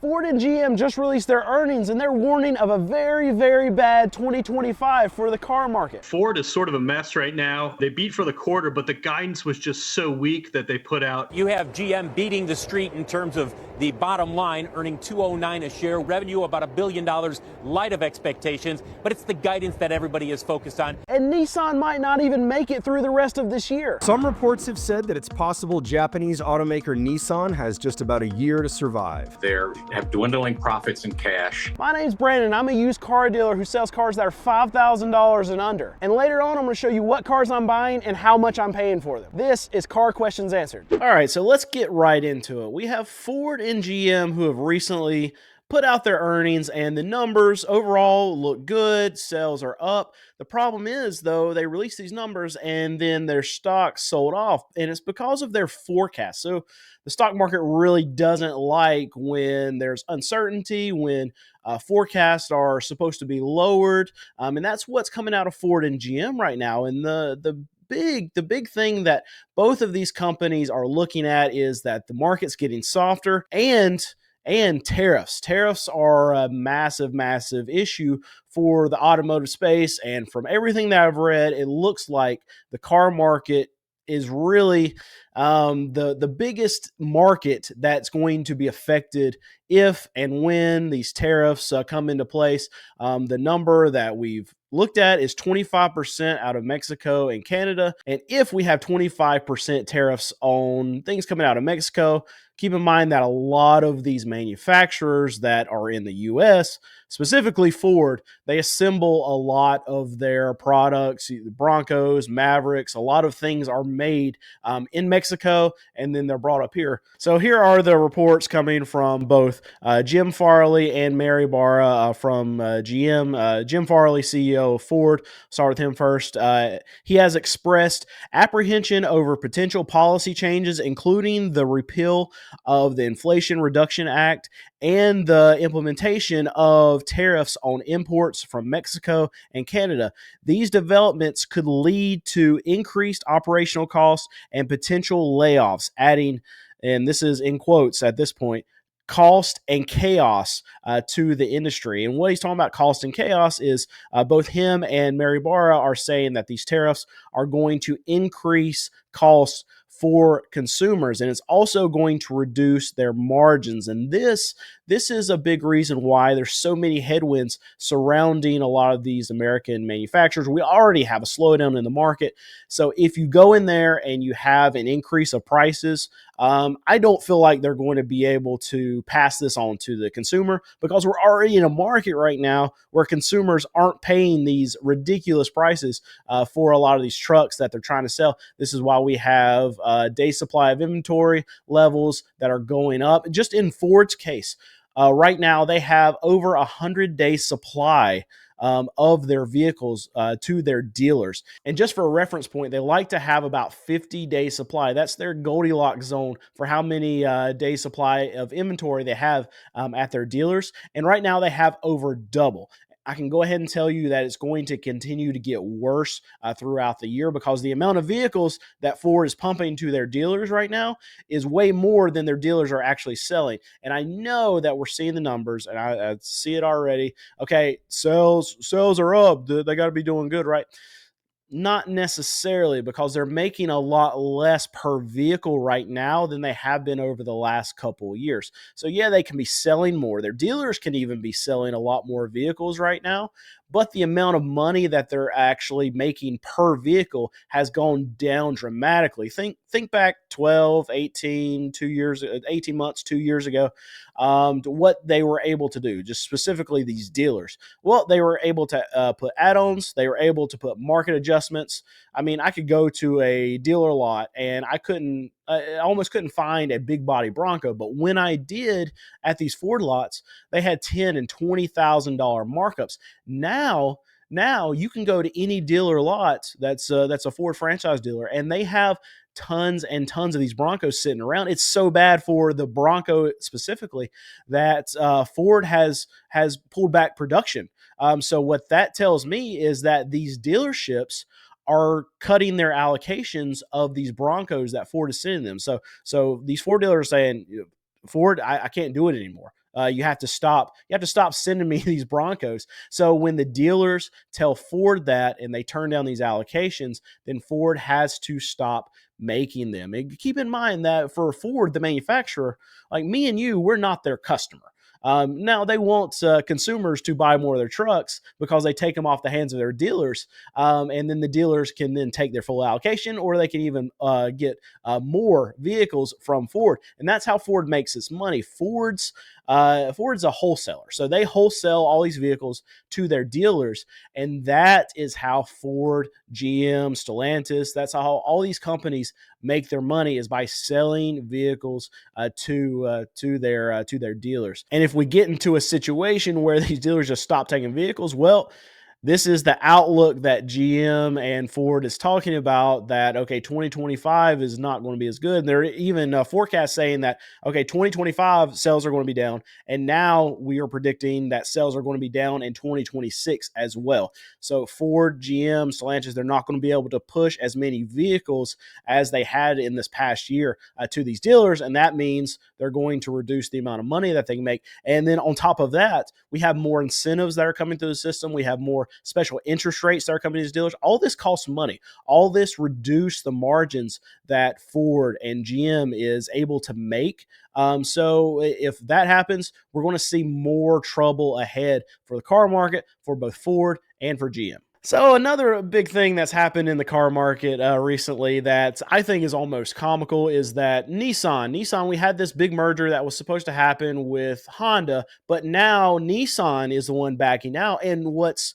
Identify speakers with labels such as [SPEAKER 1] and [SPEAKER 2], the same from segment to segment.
[SPEAKER 1] Ford and GM just released their earnings and they're warning of a very, very bad 2025 for the car market.
[SPEAKER 2] Ford is sort of a mess right now. They beat for the quarter, but the guidance was just so weak that they put out.
[SPEAKER 3] You have GM beating the street in terms of the bottom line, earning $209 a share, revenue about $1 billion, light of expectations, but it's the guidance that everybody is focused on.
[SPEAKER 1] And Nissan might not even make it through the rest of this year.
[SPEAKER 4] Some reports have said that it's possible Japanese automaker Nissan has just about a year to survive.
[SPEAKER 5] They have dwindling profits and cash.
[SPEAKER 1] My name's Brandon. I'm a used car dealer who sells cars that are $5,000 and under. And later on, I'm going to show you what cars I'm buying and how much I'm paying for them. This is Car Questions Answered. All right, so let's get right into it. We have Ford and GM who have recently put out their earnings and the numbers overall look good. Sales are up. The problem is, though, they release these numbers and then their stock sold off, and it's because of their forecast. So the stock market really doesn't like when there's uncertainty, when forecasts are supposed to be lowered, and that's what's coming out of Ford and GM right now. And the big thing that both of these companies are looking at is that the market's getting softer and tariffs. Tariffs are a massive issue for the automotive space. And from everything that I've read, it looks like the car market is really the biggest market that's going to be affected if and when these tariffs come into place. The number that we've looked at is 25% out of Mexico and Canada. And if we have 25% tariffs on things coming out of Mexico, keep in mind that a lot of these manufacturers that are in the US, specifically Ford, they assemble a lot of their products, Broncos, Mavericks, a lot of things are made in Mexico and then they're brought up here. So here are the reports coming from both Jim Farley and Mary Barra from GM. Jim Farley, CEO of Ford, start with him first. He has expressed apprehension over potential policy changes, including the repeal of the Inflation Reduction Act and the implementation of tariffs on imports from Mexico and Canada. These developments could lead to increased operational costs and potential layoffs, adding, and this is in quotes at this point, cost and chaos to the industry. And what he's talking about, cost and chaos, is both him and Mary Barra are saying that these tariffs are going to increase costs for consumers, and it's also going to reduce their margins. And this is a big reason why there's so many headwinds surrounding a lot of these American manufacturers. We already have a slowdown in the market. So if you go in there and you have an increase of prices, I don't feel like they're going to be able to pass this on to the consumer, because we're already in a market right now where consumers aren't paying these ridiculous prices for a lot of these trucks that they're trying to sell. This is why we have day supply of inventory levels that are going up. Just in Ford's case, right now they have over 100-day supply of their vehicles to their dealers. And just for a reference point, they like to have about 50-day supply. That's their Goldilocks zone for how many day supply of inventory they have at their dealers. And right now they have over double. I can go ahead and tell you that it's going to continue to get worse throughout the year, because the amount of vehicles that Ford is pumping to their dealers right now is way more than their dealers are actually selling. And I know that we're seeing the numbers, and I see it already. Okay, sales are up. They got to be doing good, right? Not necessarily, because they're making a lot less per vehicle right now than they have been over the last couple of years. So yeah, they can be selling more. Their dealers can even be selling a lot more vehicles right now, but the amount of money that they're actually making per vehicle has gone down dramatically. Think back 12, 18 months, 2 years ago, to what they were able to do, just specifically these dealers. Well, they were able to put add-ons. They were able to put market adjustments. I mean, I could go to a dealer lot and I almost couldn't find a big body Bronco, but when I did at these Ford lots, they had $10,000 and $20,000 markups. Now you can go to any dealer lot that's a Ford franchise dealer, and they have tons and tons of these Broncos sitting around. It's so bad for the Bronco specifically that Ford has pulled back production. So what that tells me is that these dealerships are cutting their allocations of these Broncos that Ford is sending them. So these Ford dealers are saying, Ford, I can't do it anymore. You have to stop sending me these Broncos. So when the dealers tell Ford that and they turn down these allocations, then Ford has to stop making them. And keep in mind that for Ford, the manufacturer, like me and you, we're not their customer. Now they want consumers to buy more of their trucks because they take them off the hands of their dealers, and then the dealers can then take their full allocation, or they can even get more vehicles from Ford, and that's how Ford makes its money. Ford's a wholesaler, so they wholesale all these vehicles to their dealers, and that is how Ford, GM, Stellantis, that's how all these companies make their money, is by selling vehicles to their dealers. And if we get into a situation where these dealers just stop taking vehicles, well, this is the outlook that GM and Ford is talking about, that, okay, 2025 is not going to be as good. And they're even forecasts saying that, okay, 2025 sales are going to be down. And now we are predicting that sales are going to be down in 2026 as well. So Ford, GM, Stellantis, they're not going to be able to push as many vehicles as they had in this past year to these dealers. And that means they're going to reduce the amount of money that they can make. And then on top of that, we have more incentives that are coming through the system. We have more special interest rates that are coming to these dealers. All this costs money. All this reduce the margins that Ford and GM is able to make. So if that happens, we're going to see more trouble ahead for the car market, for both Ford and for GM. So another big thing that's happened in the car market recently that I think is almost comical is that Nissan, we had this big merger that was supposed to happen with Honda, but now Nissan is the one backing out. And what's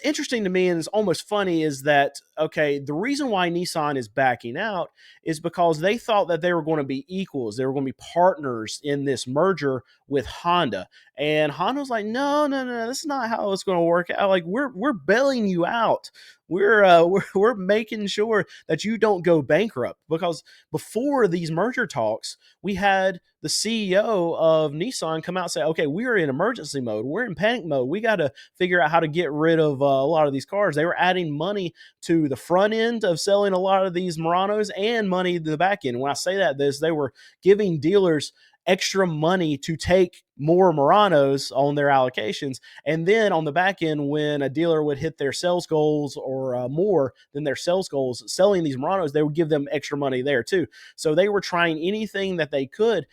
[SPEAKER 1] interesting to me, and is almost funny, is that, okay, the reason why Nissan is backing out is because they thought that they were going to be equals. They were going to be partners in this merger with Honda. And Honda's like, no, this is not how it's going to work out. Like, we're bailing you out. We're making sure that you don't go bankrupt, because before these merger talks, we had the CEO of Nissan come out and say, okay, we are in emergency mode. We're in panic mode. We got to figure out how to get rid of a lot of these cars. They were adding money to the front end of selling a lot of these Muranos and money to the back end. When I say that, they were giving dealers extra money to take more Muranos on their allocations. And then on the back end, when a dealer would hit their sales goals or more than their sales goals selling these Muranos, they would give them extra money there too. So they were trying anything that they could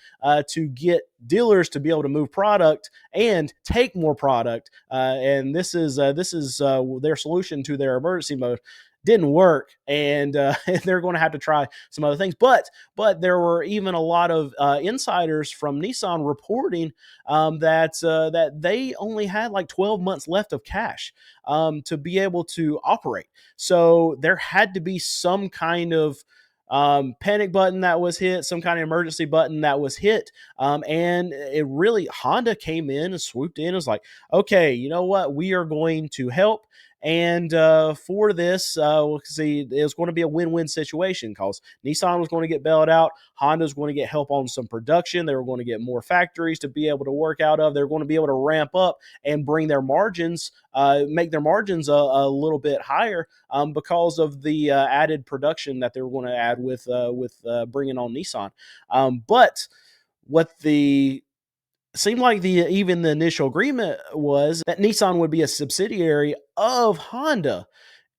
[SPEAKER 1] to get dealers to be able to move product and take more product. And this is their solution to their emergency mode. Didn't work, and they're going to have to try some other things. But there were even a lot of insiders from Nissan reporting that they only had like 12 months left of cash to be able to operate. So there had to be some kind of panic button that was hit, some kind of emergency button that was hit. And it really, Honda came in and swooped in and was like, okay, you know what? We are going to help. And for this, we'll see, it was going to be a win-win situation, because Nissan was going to get bailed out. Honda was going to get help on some production. They were going to get more factories to be able to work out of. They were going to be able to ramp up and bring their margins, make their margins a little bit higher because of the added production that they were going to add with bringing on Nissan. But what seemed like even the initial agreement was that Nissan would be a subsidiary of Honda.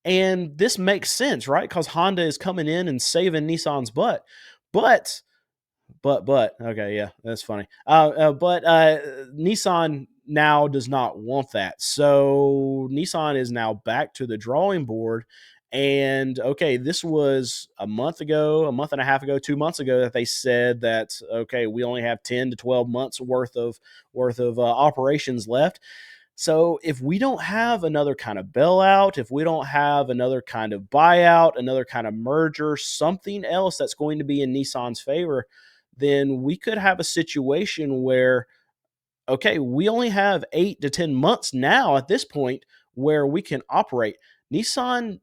[SPEAKER 1] And this makes sense, right? Because Honda is coming in and saving Nissan's butt. But, okay, yeah, that's funny. But Nissan now does not want that. So Nissan is now back to the drawing board. And okay, this was a month and a half ago, 2 months ago, that they said that, okay, we only have 10 to 12 months worth of operations left. So if we don't have another kind of bailout, if we don't have another kind of buyout, another kind of merger, something else that's going to be in Nissan's favor, then we could have a situation where, okay, we only have 8 to 10 months now at this point where we can operate. Nissan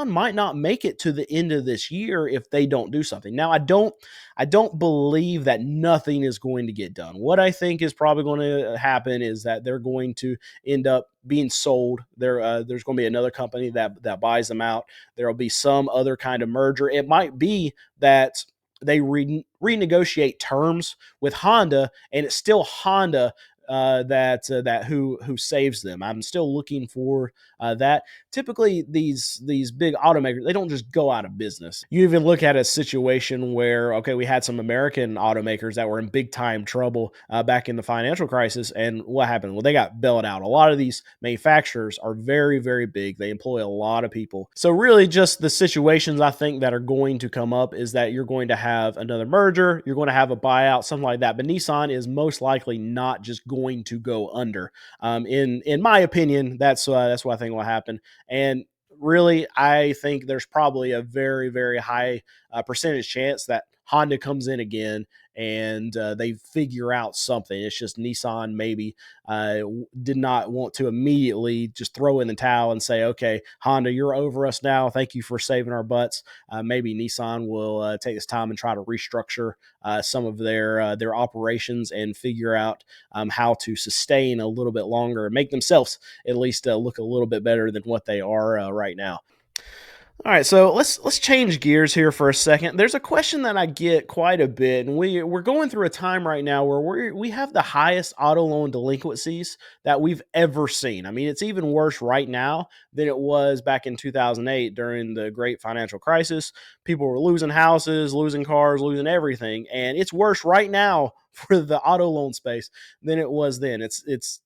[SPEAKER 1] might not make it to the end of this year if they don't do something. Now, I don't believe that nothing is going to get done. What I think is probably going to happen is that they're going to end up being sold. There's going to be another company that buys them out. There will be some other kind of merger. It might be that they renegotiate terms with Honda, and it's still Honda that who saves them. I'm still looking for that. Typically, these big automakers, they don't just go out of business. You even look at a situation where, okay, we had some American automakers that were in big time trouble back in the financial crisis, and what happened? Well, they got bailed out. A lot of these manufacturers are very, very big. They employ a lot of people. So really, just the situations I think that are going to come up is that you're going to have another merger, you're going to have a buyout, something like that. But Nissan is most likely not just going to go under. In my opinion, that's what I think will happen. And really, I think there's probably a very, very high percentage chance that Honda comes in again and they figure out something. It's just Nissan maybe did not want to immediately just throw in the towel and say, okay, Honda, you're over us now. Thank you for saving our butts. Maybe Nissan will take this time and try to restructure some of their operations and figure out how to sustain a little bit longer and make themselves at least look a little bit better than what they are right now. All right, so let's change gears here for a second. There's a question that I get quite a bit, and we're going through a time right now where we have the highest auto loan delinquencies that we've ever seen. I mean, it's even worse right now than it was back in 2008 during the great financial crisis. People were losing houses, losing cars, losing everything, and it's worse right now for the auto loan space than it was then. It's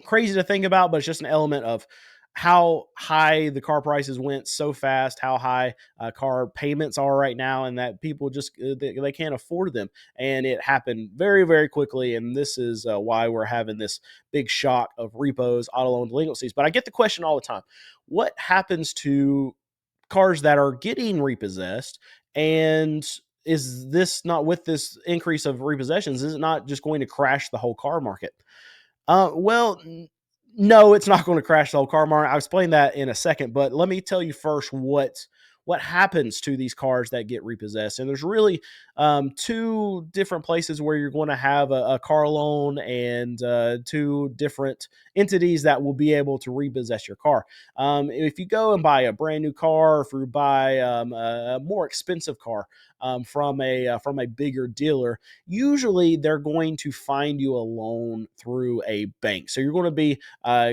[SPEAKER 1] crazy to think about, but it's just an element of how high the car prices went so fast, how high car payments are right now, and that people just they can't afford them. And it happened very, very quickly. And this is why we're having this big shock of repos, auto loan delinquencies. But I get the question all the time: what happens to cars that are getting repossessed? And is this not, with this increase of repossessions, is it not just going to crash the whole car market? Well, no, it's not going to crash the whole car market. I'll explain that in a second, but let me tell you first what happens to these cars that get repossessed. And there's really two different places where you're going to have a car loan, and two different entities that will be able to repossess your car. If you go and buy a brand new car, or if you buy a more expensive car from a bigger dealer, usually they're going to find you a loan through a bank. So you're going to be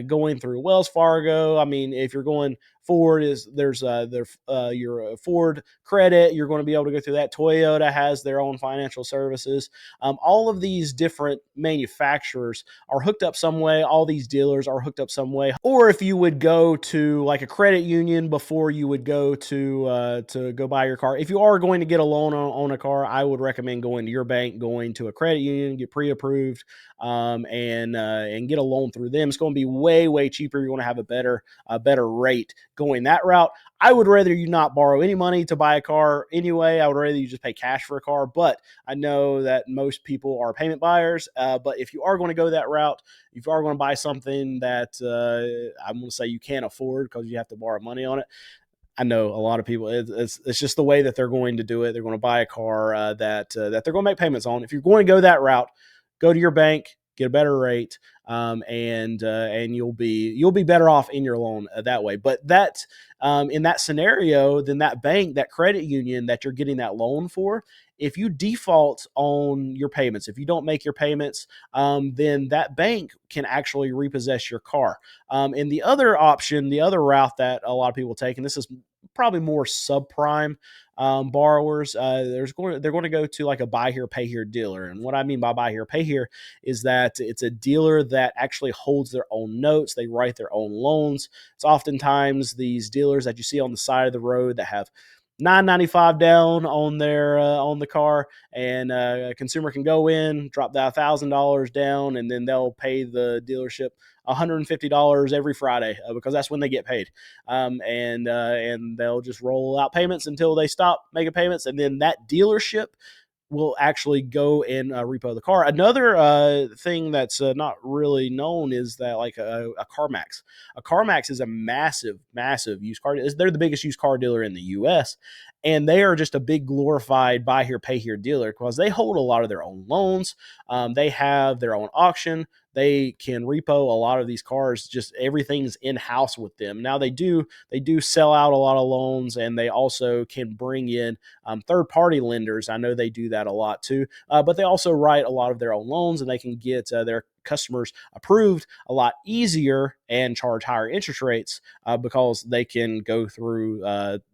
[SPEAKER 1] going through Wells Fargo. I mean, if you're going Ford, there's your Ford credit. You're going to be able to go through that. Toyota has their own financial services. All of these different manufacturers are hooked up some way. All these dealers are hooked up some way. Or if you would go to like a credit union before you would go to go buy your car, if you are going to get a loan on a car, I would recommend going to your bank, going to a credit union, get pre-approved, and get a loan through them. It's going to be way, way cheaper. You're going to have a better rate going that route. I would rather you not borrow any money to buy a car anyway. I would rather you just pay cash for a car, but I know that most people are payment buyers. But if you are going to go that route, if you are going to buy something that I'm going to say you can't afford because you have to borrow money on it, I know a lot of people, it's just the way that they're going to do it. They're going to buy a car that they're going to make payments on. If you're going to go that route, go to your bank, get a better rate, and you'll be better off in your loan that way. But that in that scenario, then that bank, that credit union that you're getting that loan for, if you default on your payments, if you don't make your payments, then that bank can actually repossess your car. And the other option, the other route that a lot of people take, and this is probably more subprime borrowers, they're going to go to like a buy here, pay here dealer. And what I mean by buy here, pay here is that it's a dealer that actually holds their own notes. They write their own loans. It's oftentimes these dealers that you see on the side of the road that have $995 down on their on the car, and a consumer can go in, drop that $1,000 down, and then they'll pay the dealership $150 every Friday because that's when they get paid, and they'll just roll out payments until they stop making payments, and then that dealership will actually go and repo the car. Another thing that's not really known is that like a CarMax. A CarMax is a massive, massive used car. They're the biggest used car dealer in the U.S., And they are just a big glorified buy here, pay here dealer because they hold a lot of their own loans. They have their own auction. They can repo a lot of these cars. Just everything's in house with them. Now they do sell out a lot of loans, and they also can bring in third party lenders. I know they do that a lot too, but they also write a lot of their own loans, and they can get their customers approved a lot easier and charge higher interest rates because they can go through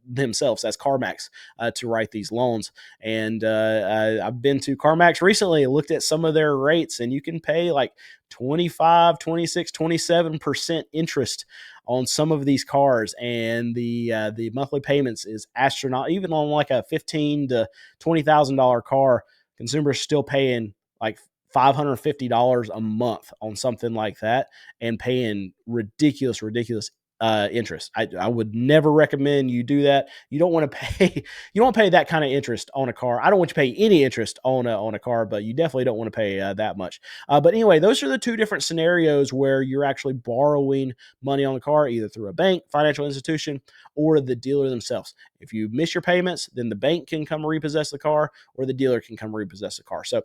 [SPEAKER 1] themselves as CarMax to write these loans. And I've been to CarMax recently and looked at some of their rates, and you can pay like 25, 26, 27% interest on some of these cars, and the monthly payments is astronomical. Even on like a $15,000 to $20,000 car, consumers still paying like $550 a month on something like that, and paying ridiculous interest. I would never recommend you do that. You don't want to pay that kind of interest on a car. I don't want you to pay any interest on a car, but you definitely don't want to pay that much. But anyway, those are the two different scenarios where you're actually borrowing money on the car, either through a bank, financial institution, or the dealer themselves. If you miss your payments, then the bank can come repossess the car, or the dealer can come repossess the car. So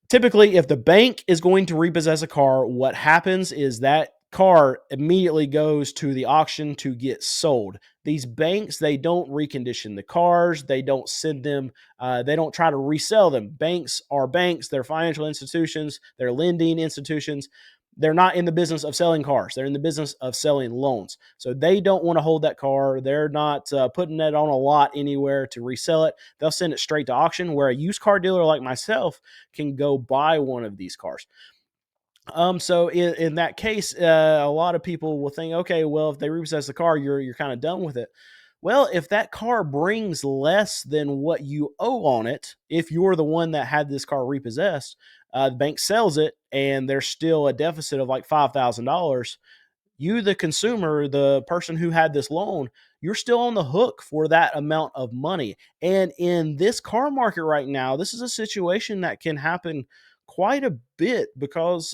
[SPEAKER 1] typically, if the bank is going to repossess a car, what happens is that car immediately goes to the auction to get sold. These banks, they don't recondition the cars. They don't send them, they don't try to resell them. Banks are banks. They're financial institutions. They're lending institutions. They're not in the business of selling cars. They're in the business of selling loans. So they don't want to hold that car. They're not putting it on a lot anywhere to resell it. They'll send it straight to auction, where a used car dealer like myself can go buy one of these cars. So in that case, a lot of people will think, okay, well, if they repossess the car, you're kind of done with it. Well, if that car brings less than what you owe on it, if you're the one that had this car repossessed, the bank sells it and there's still a deficit of like $5,000. You, the consumer, the person who had this loan, you're still on the hook for that amount of money. And in this car market right now, this is a situation that can happen quite a bit because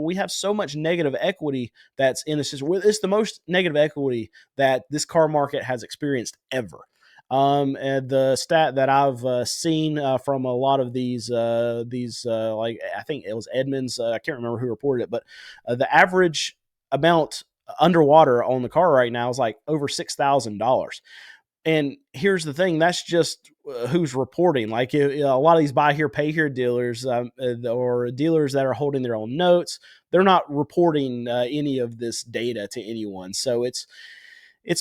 [SPEAKER 1] we have so much negative equity that's in the system. It's the most negative equity that this car market has experienced ever. And the stat that I've seen from a lot of these like I think it was Edmunds, I can't remember who reported it, but the average amount underwater on the car right now is like over $6,000. And here's the thing, that's just who's reporting. Like a lot of these buy here, pay here dealers or dealers that are holding their own notes, they're not reporting any of this data to anyone. So it's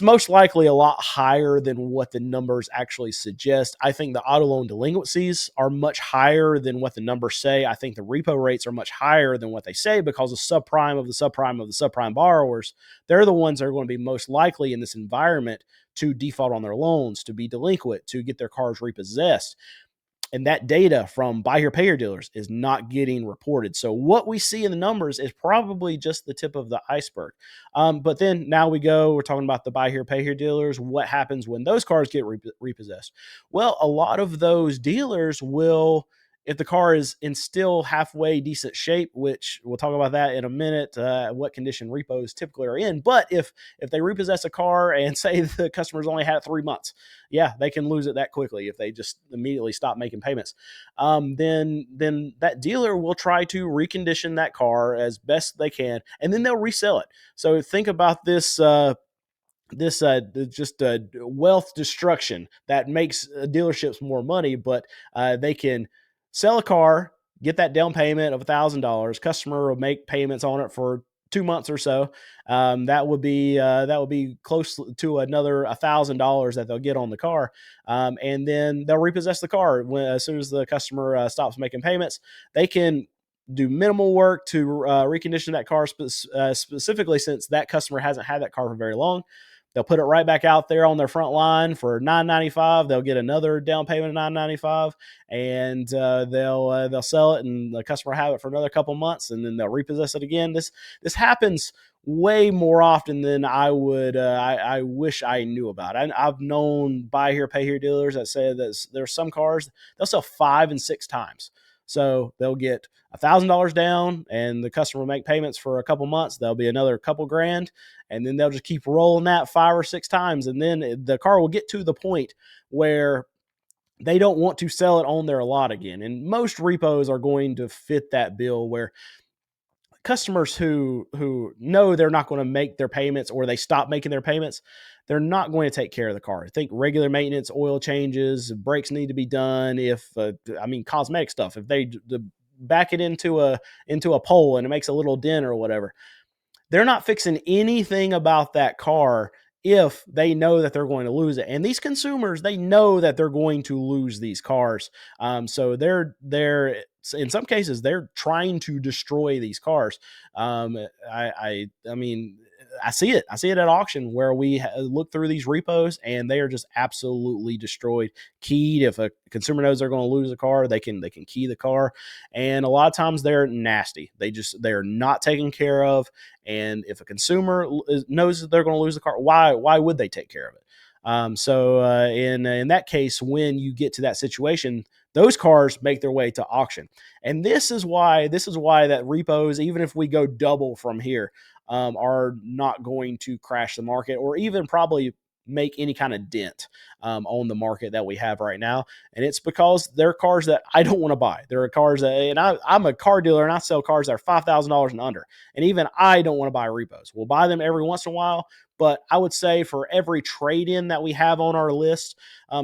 [SPEAKER 1] most likely a lot higher than what the numbers actually suggest. I think the auto loan delinquencies are much higher than what the numbers say. I think the repo rates are much higher than what they say because the subprime of the subprime borrowers, they're the ones that are going to be most likely in this environment to default on their loans, to be delinquent, to get their cars repossessed. And that data from buy here, pay here dealers is not getting reported. So what we see in the numbers is probably just the tip of the iceberg. But then now we're talking about the buy here, pay here dealers. What happens when those cars get repossessed? Well, a lot of those dealers will, if the car is in still halfway decent shape, which we'll talk about that in a minute, what condition repos typically are in. But if they repossess a car and say the customer's only had it 3 months, yeah, they can lose it that quickly if they just immediately stop making payments. Then that dealer will try to recondition that car as best they can, and then they'll resell it. So think about this just wealth destruction that makes dealerships more money, but they can sell a car, get that down payment of $1,000. Customer will make payments on it for 2 months or so. That would be close to another $1,000 that they'll get on the car, and then they'll repossess the car as soon as the customer stops making payments. They can do minimal work to recondition that car specifically since that customer hasn't had that car for very long. They'll put it right back out there on their front line for $995. They'll get another down payment of $995, and they'll sell it, and the customer will have it for another couple months, and then they'll repossess it again. This happens way more often than I wish I knew about. I've known buy here, pay here dealers that say that there's some cars they'll sell 5 and 6 times. So they'll get $1,000 down and the customer will make payments for a couple months. There'll be another couple grand, and then they'll just keep rolling that 5 or 6 times. And then the car will get to the point where they don't want to sell it on their lot again. And most repos are going to fit that bill where customers who know they're not going to make their payments, or they stop making their payments, they're not going to take care of the car. I think regular maintenance, oil changes, brakes need to be done. If cosmetic stuff, if they back it into a pole and it makes a little dent or whatever, they're not fixing anything about that car if they know that they're going to lose it. And these consumers, they know that they're going to lose these cars. So they're in some cases, they're trying to destroy these cars. I mean, I see it. I see it at auction where we look through these repos and they are just absolutely destroyed. Keyed. If a consumer knows they're going to lose a car, they can key the car. And a lot of times they're nasty. They're not taken care of. And if a consumer knows that they're going to lose the car, why would they take care of it? So in that case, when you get to that situation, those cars make their way to auction. And this is why that repos, even if we go double from here, are not going to crash the market, or even probably make any kind of dent on the market that we have right now. And it's because they're cars that I don't want to buy. There are cars that, and I'm a car dealer and I sell cars that are $5,000 and under. And even I don't want to buy repos. We'll buy them every once in a while, but I would say for every trade-in that we have on our list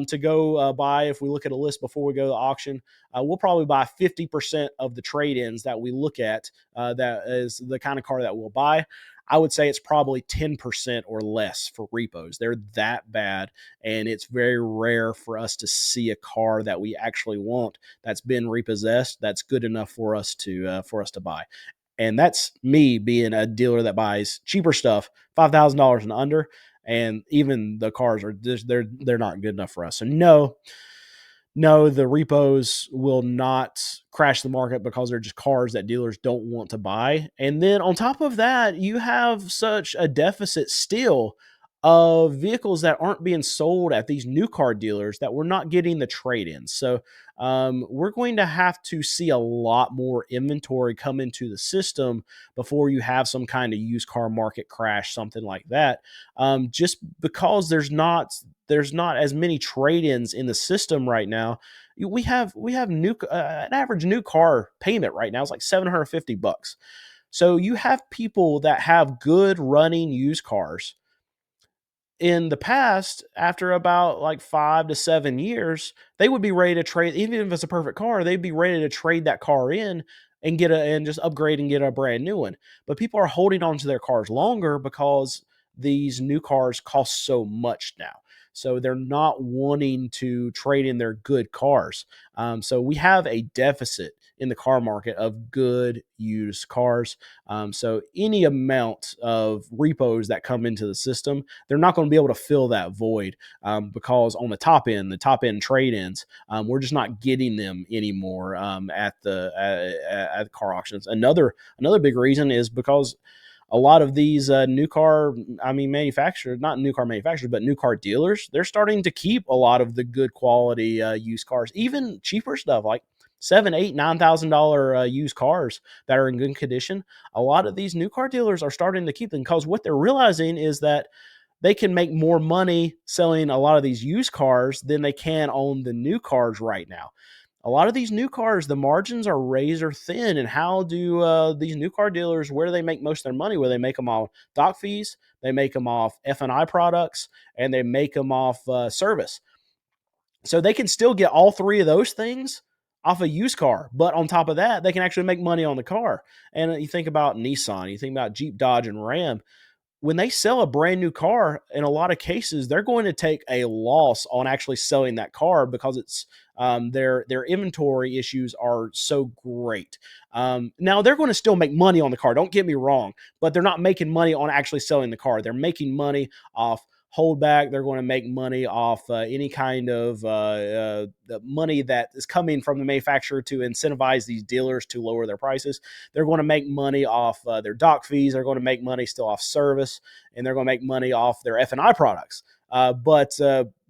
[SPEAKER 1] to go buy, if we look at a list before we go to the auction, we'll probably buy 50% of the trade-ins that we look at. That is the kind of car that we'll buy. I would say it's probably 10% or less for repos. They're that bad, and it's very rare for us to see a car that we actually want that's been repossessed that's good enough for us to buy. And that's me being a dealer that buys cheaper stuff, $5,000 and under, and even the cars are just, they're not good enough for us. So no, the repos will not crash the market because they're just cars that dealers don't want to buy. And then on top of that, you have such a deficit still of vehicles that aren't being sold at these new car dealers that we're not getting the trade-ins. So we're going to have to see a lot more inventory come into the system before you have some kind of used car market crash, something like that. Just because there's not as many trade-ins in the system right now. We have new an average new car payment right now is like $750. So you have people that have good running used cars. In the past, after about like 5 to 7 years, they would be ready to trade. Even if it's a perfect car, they'd be ready to trade that car in and just upgrade and get a brand new one. But people are holding on to their cars longer because these new cars cost so much now. So they're not wanting to trade in their good cars. So we have a deficit in the car market of good used cars. So any amount of repos that come into the system, they're not going to be able to fill that void because on the top end trade-ins, we're just not getting them anymore at the car auctions. Another big reason is because a lot of these new car manufacturers, not new car manufacturers, but new car dealers, they're starting to keep a lot of the good quality used cars, even cheaper stuff like $7,000, $8,000, $9,000 used cars that are in good condition. A lot of these new car dealers are starting to keep them because what they're realizing is that they can make more money selling a lot of these used cars than they can on the new cars right now. A lot of these new cars, the margins are razor thin. And how do these new car dealers, where do they make most of their money? Where they make them off dock fees, they make them off F&I products, and they make them off service. So they can still get all three of those things off a used car. But on top of that, they can actually make money on the car. And you think about Nissan, you think about Jeep, Dodge, and Ram. When they sell a brand new car, in a lot of cases, they're going to take a loss on actually selling that car because it's their inventory issues are so great. Now they're going to still make money on the car. Don't get me wrong, but they're not making money on actually selling the car. They're making money off holdback. They're going to make money off any kind of the money that is coming from the manufacturer to incentivize these dealers to lower their prices. They're going to make money off their dock fees. They're going to make money still off service, and they're going to make money off their F&I products. But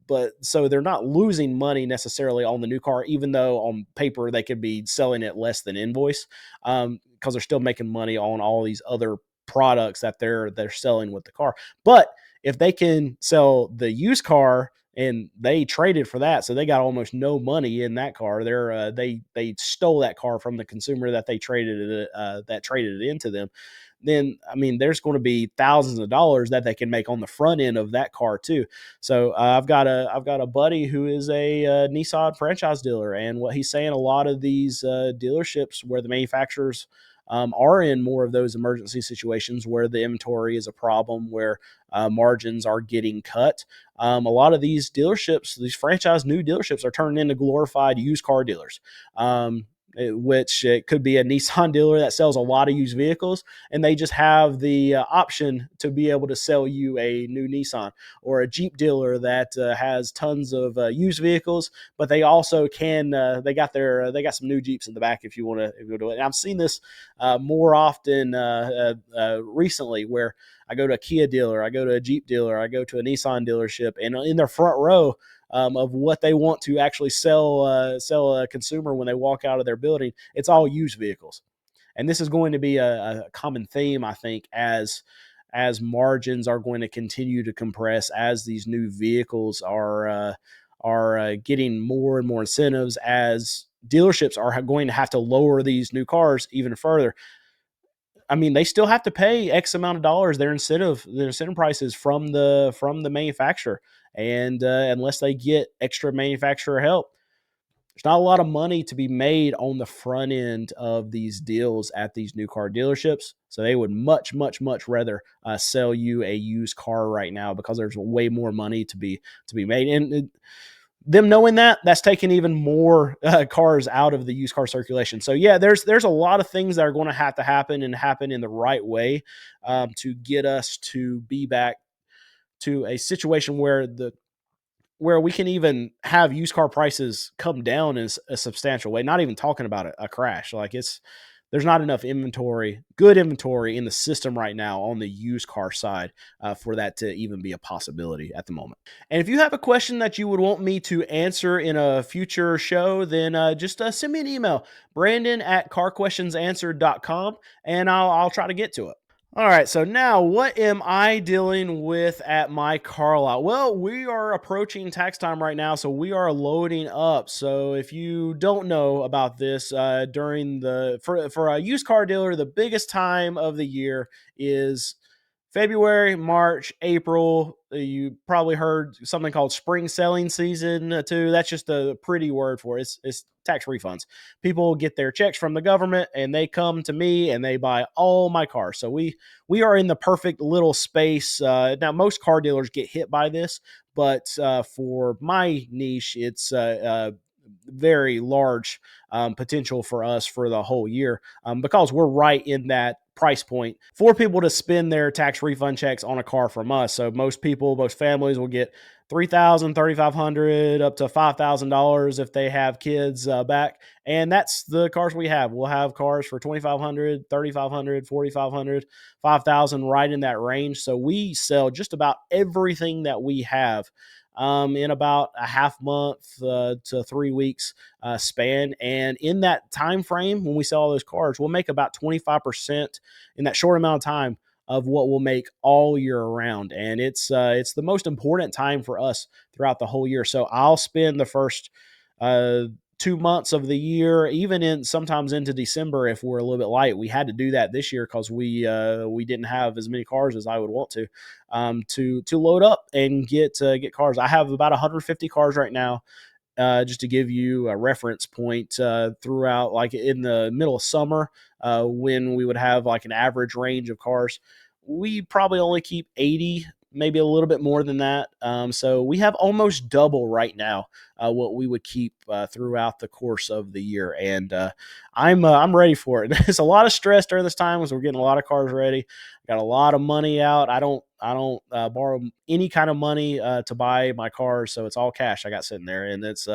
[SPEAKER 1] but so they're not losing money necessarily on the new car, even though on paper they could be selling it less than invoice, because they're still making money on all these other products that they're selling with the car. But if they can sell the used car and they traded for that, so they got almost no money in that car. They stole that car from the consumer that they traded it into them. Then I mean, there's going to be thousands of dollars that they can make on the front end of that car too. So I've got a buddy who is a Nissan franchise dealer, and what he's saying, a lot of these dealerships where the manufacturers are in more of those emergency situations where the inventory is a problem, where margins are getting cut. A lot of these dealerships, these franchise new dealerships, are turning into glorified used car dealers. Which it could be a Nissan dealer that sells a lot of used vehicles, and they just have the option to be able to sell you a new Nissan, or a Jeep dealer that has tons of used vehicles, but they also can they got some new Jeeps in the back if you want to do it. And I've seen this more often recently, where I go to a Kia dealer, I go to a Jeep dealer, I go to a Nissan dealership, and in their front row of what they want to actually sell a consumer when they walk out of their building, it's all used vehicles. And this is going to be a common theme, I think, as margins are going to continue to compress, as these new vehicles are getting more and more incentives, as dealerships are going to have to lower these new cars even further. I mean, they still have to pay X amount of dollars, their incentive prices from the manufacturer, and unless they get extra manufacturer help, there's not a lot of money to be made on the front end of these deals at these new car dealerships. So they would much rather sell you a used car right now, because there's way more money to be made. And them knowing that's taking even more cars out of the used car circulation. So yeah, there's a lot of things that are going to happen and happen in the right way to get us to be back to a situation where we can even have used car prices come down in a substantial way. Not even talking about a crash. Like, there's not enough good inventory in the system right now on the used car side for that to even be a possibility at the moment. And if you have a question that you would want me to answer in a future show, then just send me an email, brandon@carquestionsanswered.com, and I'll try to get to it. All right, so now what am I dealing with at my car lot? Well, we are approaching tax time right now, so we are loading up. So if you don't know about this, for a used car dealer, the biggest time of the year is February, March, April. You probably heard something called spring selling season too. That's just a pretty word for it. It's tax refunds. People get their checks from the government and they come to me and they buy all my cars. So we are in the perfect little space. Now, most car dealers get hit by this, but for my niche, it's very large potential for us for the whole year, because we're right in that price point for people to spend their tax refund checks on a car from us. So most families will get $3,000, $3,500, up to $5,000 if they have kids back. And that's the cars we have. We'll have cars for $2,500, $3,500, $4,500, $5,000, right in that range. So we sell just about everything that we have in about a half month to 3 weeks span. And in that time frame, when we sell all those cars, we'll make about 25% in that short amount of time of what we'll make all year around. And it's the most important time for us throughout the whole year. So I'll spend the first 2 months of the year, even sometimes into December if we're a little bit light. We had to do that this year because we didn't have as many cars as I would want to load up and get cars. I have about 150 cars right now. Just to give you a reference point, throughout, like in the middle of summer, when we would have like an average range of cars, we probably only keep 80, maybe a little bit more than that. So we have almost double right now what we would keep throughout the course of the year. And I'm ready for it. There's a lot of stress during this time because we're getting a lot of cars ready. Got a lot of money out. I don't borrow any kind of money to buy my cars, so it's all cash I got sitting there. And it's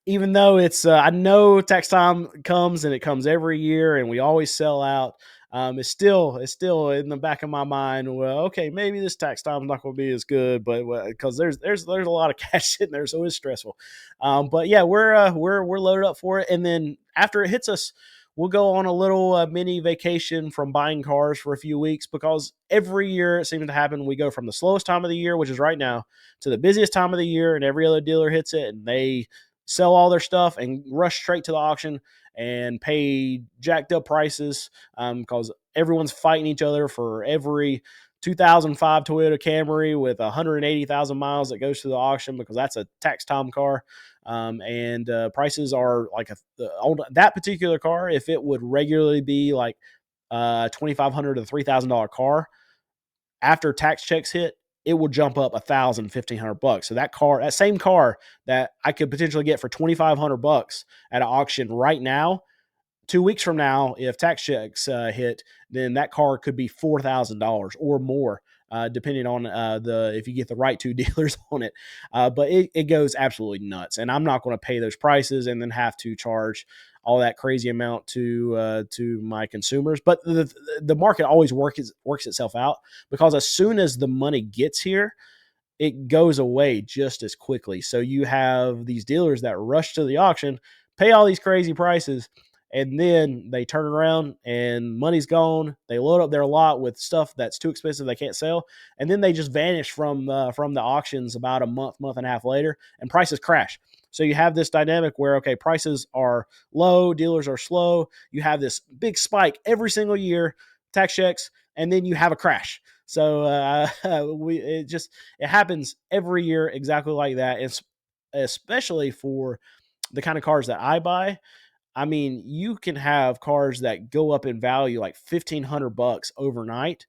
[SPEAKER 1] even though it's I know tax time comes and it comes every year and we always sell out. It's still in the back of my mind. Well, okay, maybe this tax time is not going to be as good, but because there's a lot of cash sitting there, so it's stressful. But yeah, we're loaded up for it, and then after it hits us, we'll go on a little mini vacation from buying cars for a few weeks, because every year it seems to happen. We go from the slowest time of the year, which is right now, to the busiest time of the year, and every other dealer hits it, and they sell all their stuff and rush straight to the auction and pay jacked up prices, because everyone's fighting each other for every 2005 Toyota Camry with 180,000 miles that goes to the auction, because that's a tax time car. And prices are like on that particular car, if it would regularly be like $2,500 to $3,000 car, after tax checks hit, it will jump up $1,000, $1,500. So that same car that I could potentially get for $2,500 at an auction right now, 2 weeks from now, if tax checks hit, then that car could be $4,000 or more, depending on if you get the right two dealers on it. But it goes absolutely nuts, and I'm not going to pay those prices and then have to charge all that crazy amount to my consumers. But the market always works itself out, because as soon as the money gets here, it goes away just as quickly. So you have these dealers that rush to the auction, pay all these crazy prices, and then they turn around and money's gone. They load up their lot with stuff that's too expensive they can't sell, and then they just vanish from the auctions about a month and a half later, and prices crash. So you have this dynamic where, okay, prices are low, dealers are slow. You have this big spike every single year, tax checks, and then you have a crash. So it happens every year exactly like that. It's especially for the kind of cars that I buy. I mean, you can have cars that go up in value like $1,500 overnight,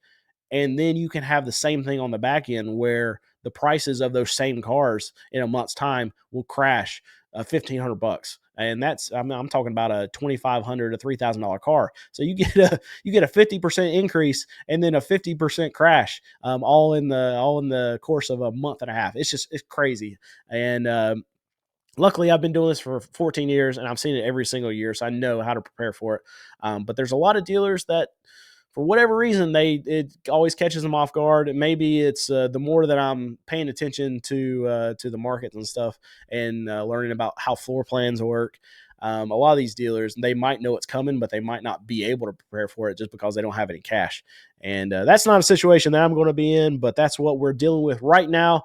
[SPEAKER 1] and then you can have the same thing on the back end where the prices of those same cars in a month's time will crash $1,500. And I'm talking about a $2,500 to $3,000 car. So you get a 50% increase and then a 50% crash, all in the course of a month and a half. It's crazy. And luckily, I've been doing this for 14 years, and I've seen it every single year, so I know how to prepare for it. But there's a lot of dealers that, for whatever reason, it always catches them off guard. And maybe it's the more that I'm paying attention to the markets and stuff, and learning about how floor plans work. A lot of these dealers, they might know it's coming, but they might not be able to prepare for it just because they don't have any cash. And that's not a situation that I'm going to be in, but that's what we're dealing with right now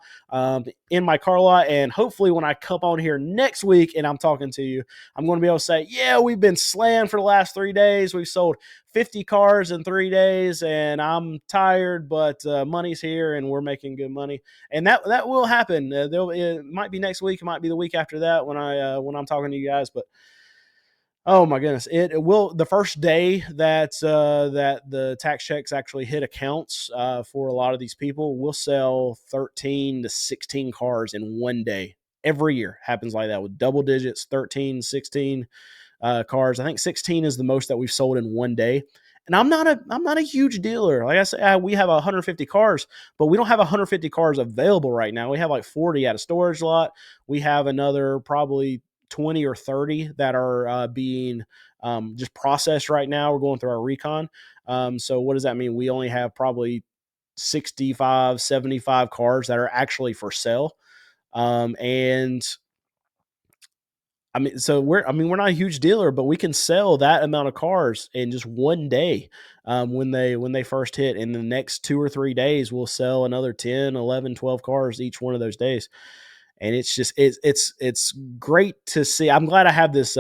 [SPEAKER 1] in my car lot. And hopefully when I come on here next week and I'm talking to you, I'm going to be able to say, yeah, we've been slammed for the last 3 days. We've sold 50 cars in 3 days, and I'm tired, but money's here and we're making good money. And that will happen. It might be next week. It might be the week after that when I'm talking to you guys, but oh my goodness! It will, the first day that the tax checks actually hit accounts for a lot of these people. We'll sell 13 to 16 cars in one day. Every year happens like that, with double digits, 13, 16 cars. I think 16 is the most that we've sold in one day. And I'm not a huge dealer. Like I said, we have 150 cars, but we don't have 150 cars available right now. We have like 40 at a storage lot. We have another probably 20 or 30 that are being just processed right now. We're going through our recon. So what does that mean? We only have probably 65, 75 cars that are actually for sale. And I mean, so we're not a huge dealer, but we can sell that amount of cars in just one day when they first hit. In the next 2 or 3 days, we'll sell another 10, 11, 12 cars each one of those days. And it's great to see. I'm glad I have this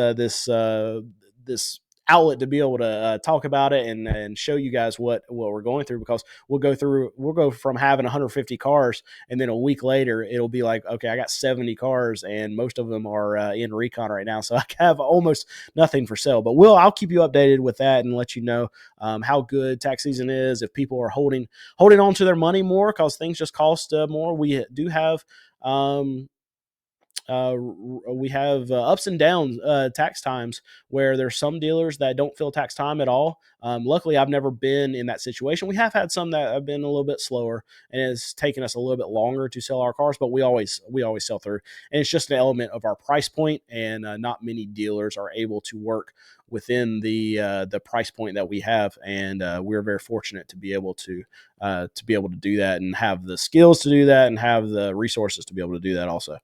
[SPEAKER 1] outlet to be able to talk about it and show you guys what we're going through, because we'll go from having 150 cars, and then a week later it'll be like, okay, I got 70 cars, and most of them are in recon right now, so I have almost nothing for sale. But I'll keep you updated with that and let you know how good tax season is, if people are holding on to their money more because things just cost more. We do have ups and downs tax times where there's some dealers that don't feel tax time at all. Luckily, I've never been in that situation. We have had some that have been a little bit slower, and it's taken us a little bit longer to sell our cars, but we always sell through. And it's just an element of our price point, and not many dealers are able to work within the price point that we have, and we're very fortunate to be able to do that and have the skills to do that and have the resources to be able to do that also.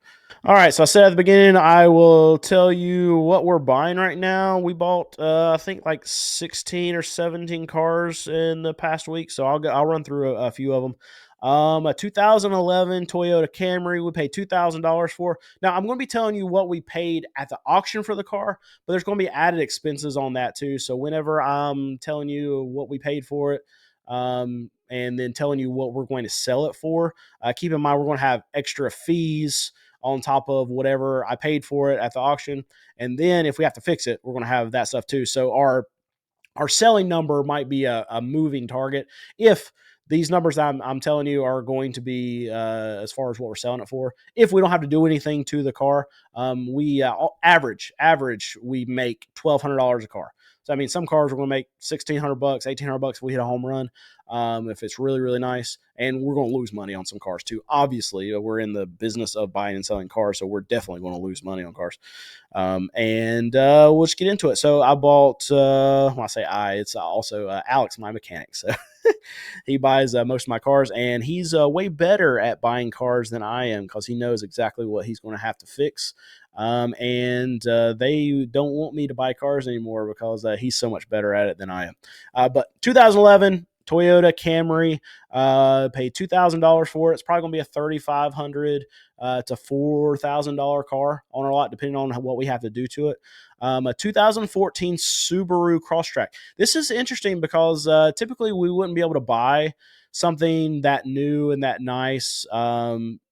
[SPEAKER 1] All right, so I said at the beginning, I will tell you what we're buying right now. We bought, I think, like 16 or 17 cars in the past week, so I'll run through a few of them. A 2011 Toyota Camry we paid $2,000 for. Now, I'm going to be telling you what we paid at the auction for the car, but there's going to be added expenses on that too. So whenever I'm telling you what we paid for it, and then telling you what we're going to sell it for, keep in mind we're going to have extra fees on top of whatever I paid for it at the auction. And then if we have to fix it, we're going to have that stuff too. So our selling number might be a moving target if these numbers I'm telling you are going to be as far as what we're selling it for. If we don't have to do anything to the car, we average we make $1,200 a car. So I mean, some cars we're going to make $1,600, $1,800 if we hit a home run, if it's really really nice, and we're going to lose money on some cars too. Obviously, we're in the business of buying and selling cars, so we're definitely going to lose money on cars. And we'll just get into it. So I bought, when I say it's also Alex, my mechanic. So he buys most of my cars, and he's way better at buying cars than I am because he knows exactly what he's going to have to fix. And they don't want me to buy cars anymore because he's so much better at it than I am. But 2011 Toyota Camry, paid $2,000 for it. It's probably going to be a $3,500 to $4,000 car on our lot, depending on what we have to do to it. A 2014 Subaru Crosstrek. This is interesting because typically we wouldn't be able to buy something that new and that nice,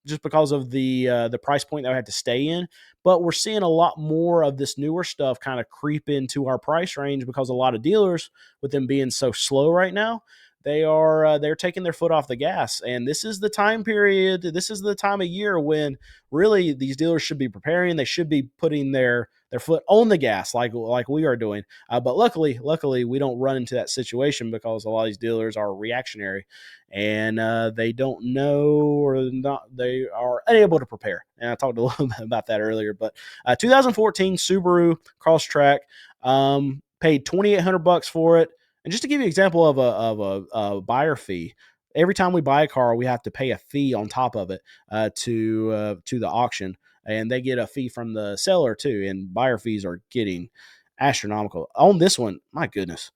[SPEAKER 1] just because of the price point that we had to stay in. But we're seeing a lot more of this newer stuff kind of creep into our price range because a lot of dealers, with them being so slow right now, they're taking their foot off the gas. And this is the time period, this is the time of year when really these dealers should be preparing. They should be putting their foot on the gas like we are doing. But luckily, we don't run into that situation because a lot of these dealers are reactionary and they don't know, or not, they are unable to prepare. And I talked a little bit about that earlier. But 2014 Subaru Crosstrek, paid $2,800 for it. And just to give you an example of a buyer fee, every time we buy a car, we have to pay a fee on top of it to the auction, and they get a fee from the seller too. And buyer fees are getting astronomical on this one. My goodness,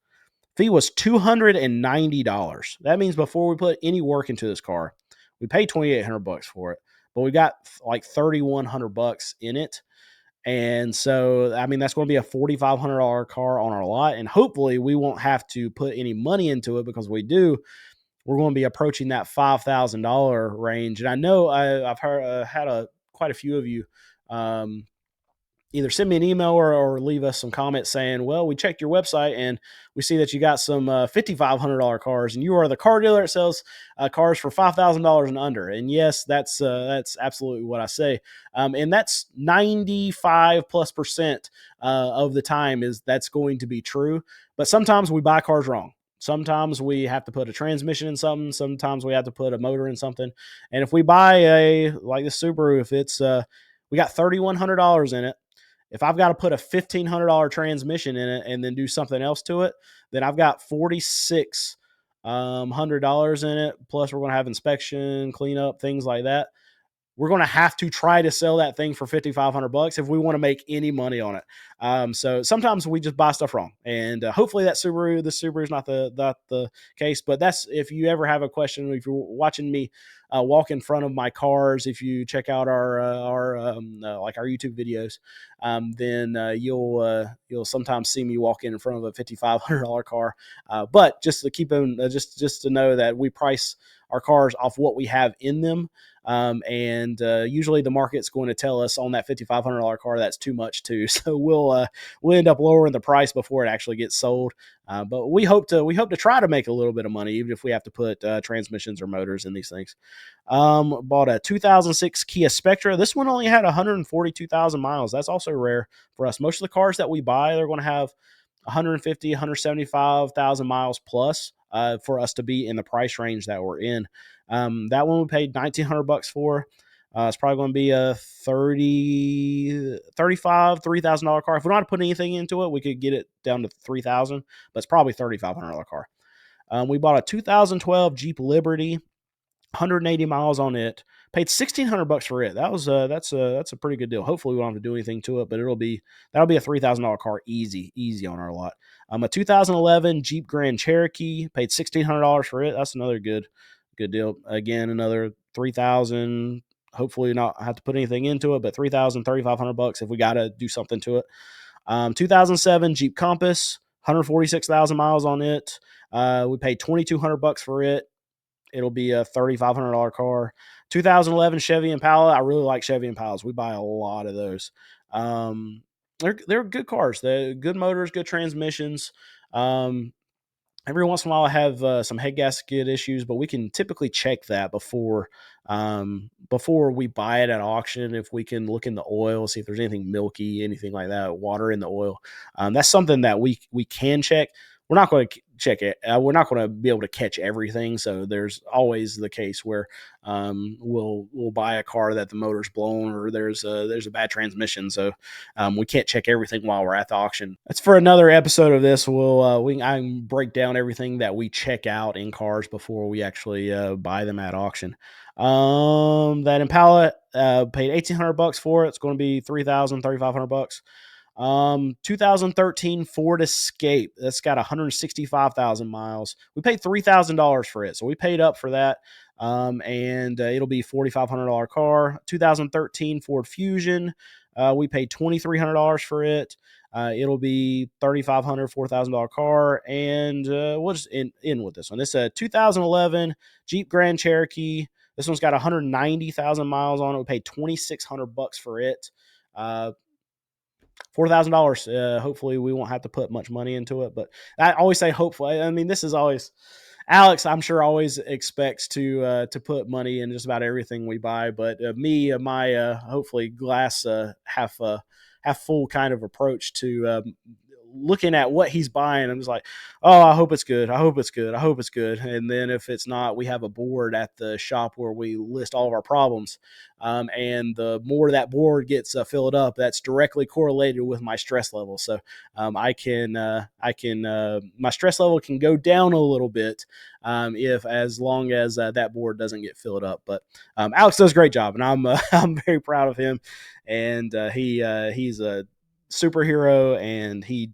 [SPEAKER 1] fee was $290. That means before we put any work into this car, we paid $2,800 for it, but we got like $3,100 in it. And so, I mean, that's going to be a $4,500 car on our lot. And hopefully we won't have to put any money into it, because if we do, we're going to be approaching that $5,000 range. And I know I've heard, had quite a few of you either send me an email or leave us some comments saying, well, we checked your website and we see that you got some $5,500 cars, and you are the car dealer that sells cars for $5,000 and under. And yes, that's absolutely what I say. And that's 95+% of the time that's going to be true. But sometimes we buy cars wrong. Sometimes we have to put a transmission in something. Sometimes we have to put a motor in something. And if we buy like the Subaru, if it's, we got $3,100 in it, if I've got to put a $1,500 transmission in it and then do something else to it, then I've got $4,600 in it. Plus we're going to have inspection, cleanup, things like that. We're going to have to try to sell that thing for $5,500 if we want to make any money on it. So sometimes we just buy stuff wrong, and hopefully this Subaru is not the case. But that's, if you ever have a question, if you're watching me walk in front of my cars, if you check out our YouTube videos, then you'll sometimes see me walk in front of a $5,500 car. But just to keep them, just to know that we price our cars off what we have in them. And usually the market's going to tell us on that $5,500 car that's too much too. So we'll end up lowering the price before it actually gets sold. But we hope to try to make a little bit of money, even if we have to put transmissions or motors in these things. Bought a 2006 Kia Spectra. This one only had 142,000 miles. That's also rare for us. Most of the cars that we buy, they're going to have 150, 175,000 miles plus for us to be in the price range that we're in. That one we paid $1,900 for. It's probably going to be a $3,500 car. If we don't have to put anything into it, we could get it down to $3,000, but it's probably $3,500 car. We bought a 2012 Jeep Liberty, 180 miles on it. Paid $1,600 for it. That's a pretty good deal. Hopefully we don't have to do anything to it, but that'll be a $3,000 car easy on our lot. A 2011 Jeep Grand Cherokee, paid $1,600 for it. That's another good deal. Again, another $3,000. Hopefully not have to put anything into it, but $3,500 if we got to do something to it. 2007 Jeep Compass, 146,000 miles on it. We paid $2,200 for it. It'll be a $3,500 car. 2011 Chevy Impala. I really like Chevy Impalas. We buy a lot of those. They're good cars. They're good motors, good transmissions. Every once in a while I have some head gasket issues, but we can typically check that before we buy it at auction. If we can look in the oil, see if there's anything milky, anything like that, water in the oil. That's something that we can check. We're not going to check it. We're not going to be able to catch everything. So there's always the case where we'll buy a car that the motor's blown or there's a bad transmission. So we can't check everything while we're at the auction. That's for another episode of this. I can break down everything that we check out in cars before we actually buy them at auction. That Impala paid $1,800 for it. It's going to be $3,500. 2013 Ford Escape. That's got 165,000 miles. We paid $3,000 for it, so we paid up for that. And it'll be $4,500 car. 2013 Ford Fusion. We paid $2,300 for it. It'll be $3,500, $4,000 car. And we'll just end with this one. This is a 2011 Jeep Grand Cherokee. This one's got 190,000 miles on it. We paid $2,600 for it. $4,000. Hopefully we won't have to put much money into it, but I always say hopefully. I mean, this is always Alex. I'm sure always expects to put money in just about everything we buy, but my hopefully glass half full kind of approach to looking at what he's buying. I'm just like, oh, I hope it's good. I hope it's good. I hope it's good. And then if it's not, we have a board at the shop where we list all of our problems. And the more that board gets filled up, that's directly correlated with my stress level. So my stress level can go down a little bit as long as that board doesn't get filled up. But Alex does a great job, and I'm very proud of him. And he's a superhero, and he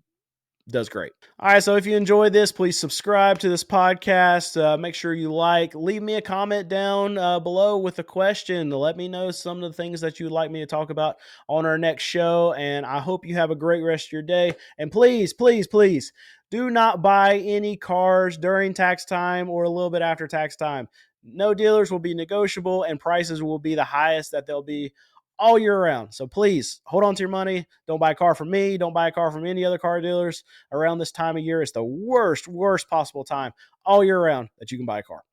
[SPEAKER 1] does great. All right, so if you enjoyed this, please subscribe to this podcast. Make sure you leave me a comment down below with a question to let me know some of the things that you'd like me to talk about on our next show. And I hope you have a great rest of your day. And please, please, please do not buy any cars during tax time or a little bit after tax time. No dealers will be negotiable, and prices will be the highest that they'll be all year round. So please hold on to your money. Don't buy a car from me. Don't buy a car from any other car dealers around this time of year. It's the worst possible time all year round that you can buy a car.